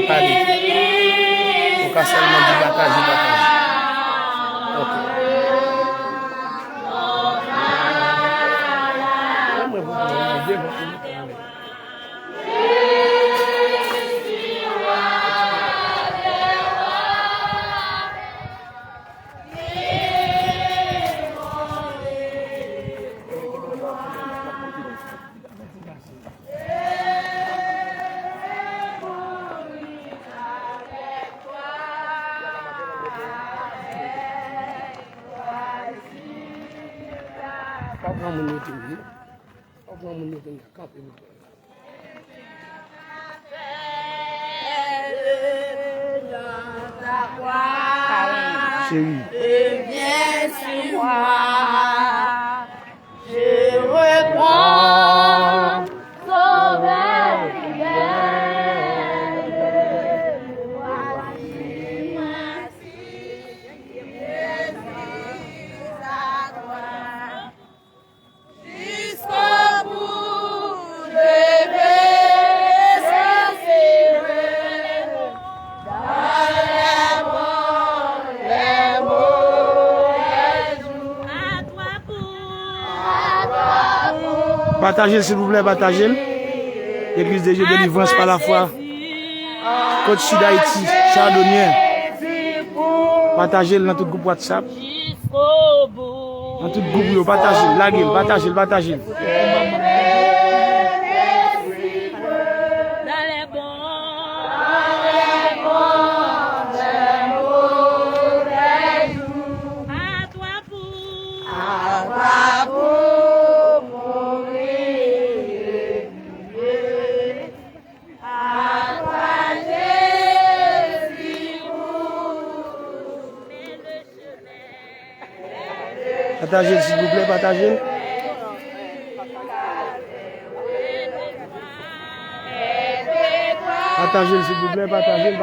pas arrêter. On va seulement dire partager. Ok. Chérie. Viens sur moi, je reprends sauveur fidèle. Voici à toi. Jusqu'au bout, je vais s'insérer dans les mots, les mots. Partagez s'il vous plaît, partagez. L'église des Dieu de délivrance par la foi. Côte Sud Haïti, Chardonnay. Partagez dans tout groupe WhatsApp. Dans tout groupe, partagez, laguez, partagez. Partagez s'il vous plaît, partagez. Partagez s'il vous plaît, partagez.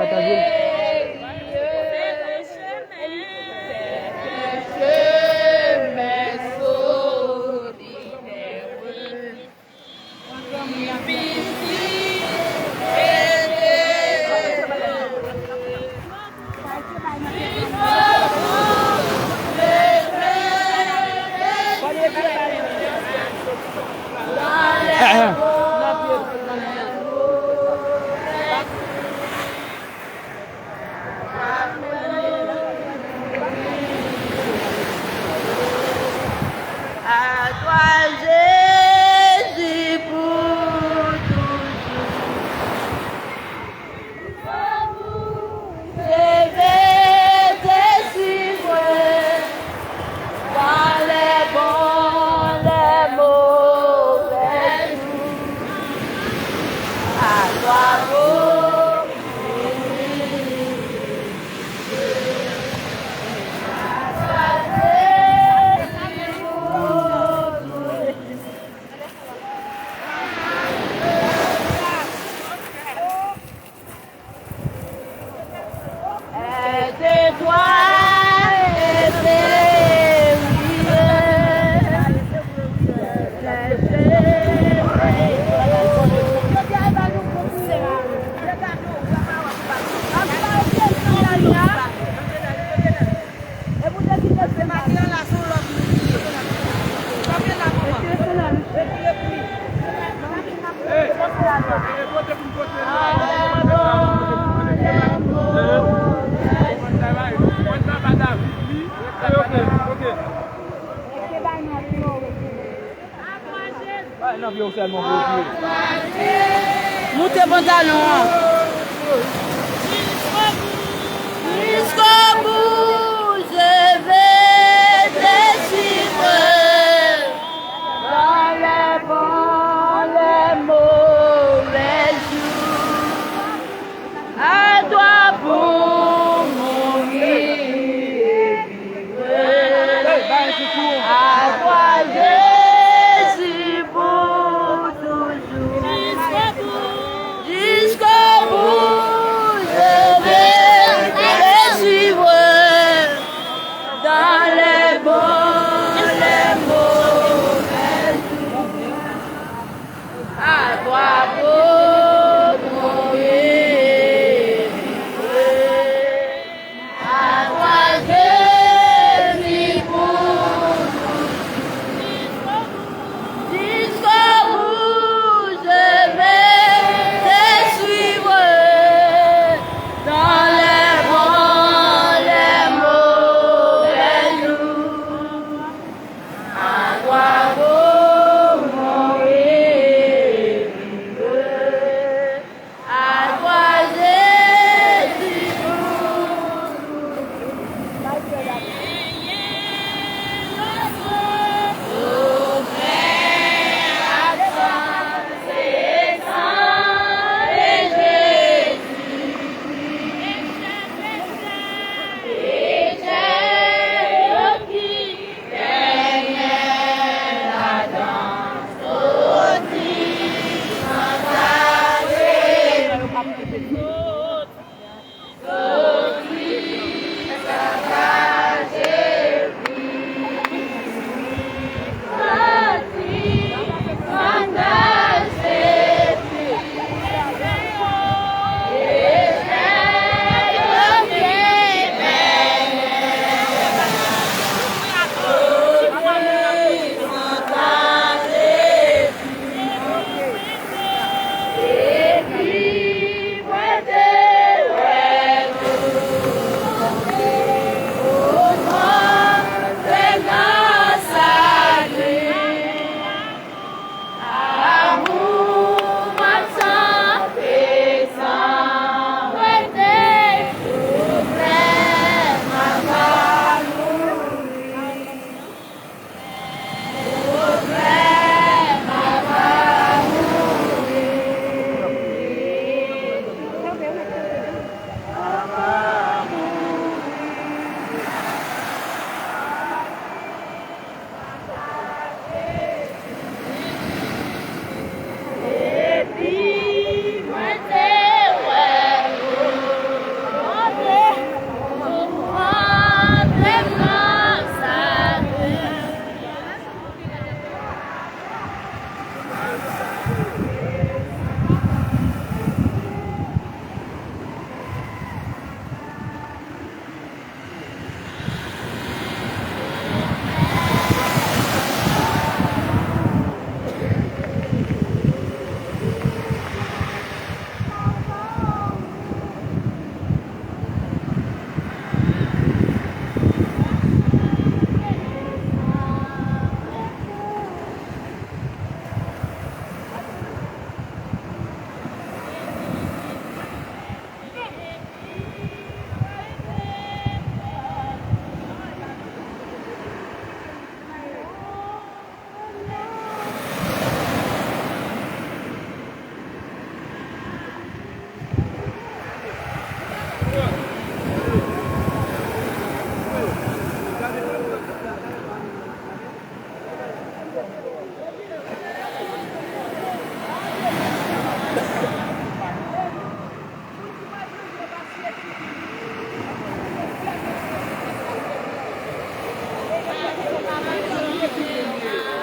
Montez pantalon. Jusqu'au bout, je vais te suivre. Dans les bons, les mauvais jours. À toi pour mourir. À toi, Jésus, pour toujours. Jusqu'au bout, je vais te suivre.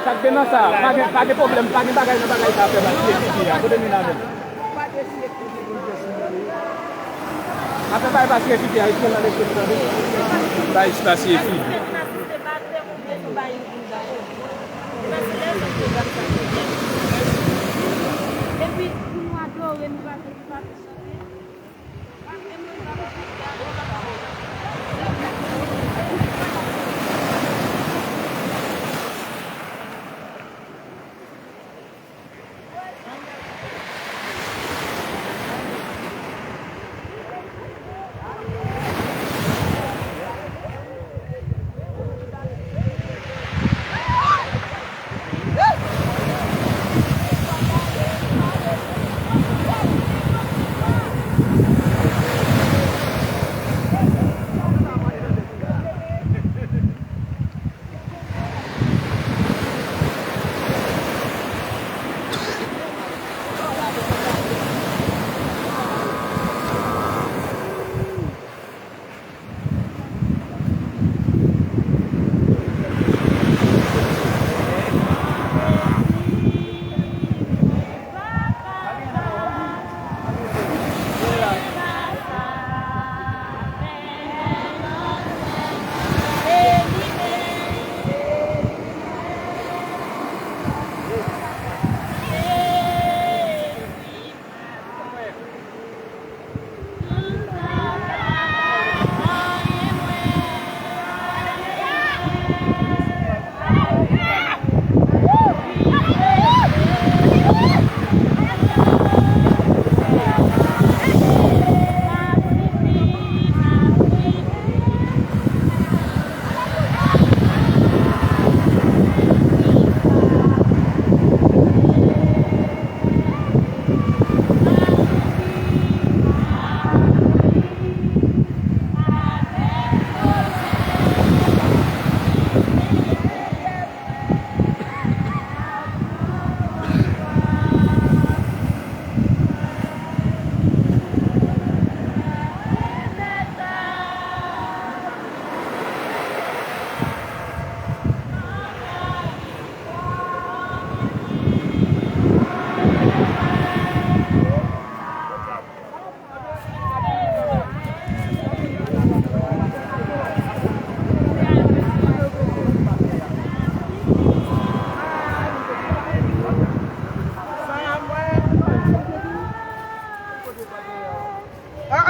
Tak de nan sa, pa de problem, pa de bagay nan bagay sa fe ba, siye pipi ya, kote mi nan men. Ape pa e ba siye pipi ya, iske nan de siye pipi ya. Ba iske la siye pipi.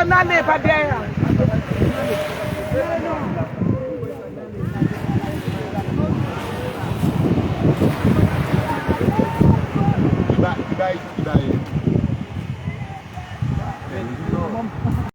Nane pa derrière. Iba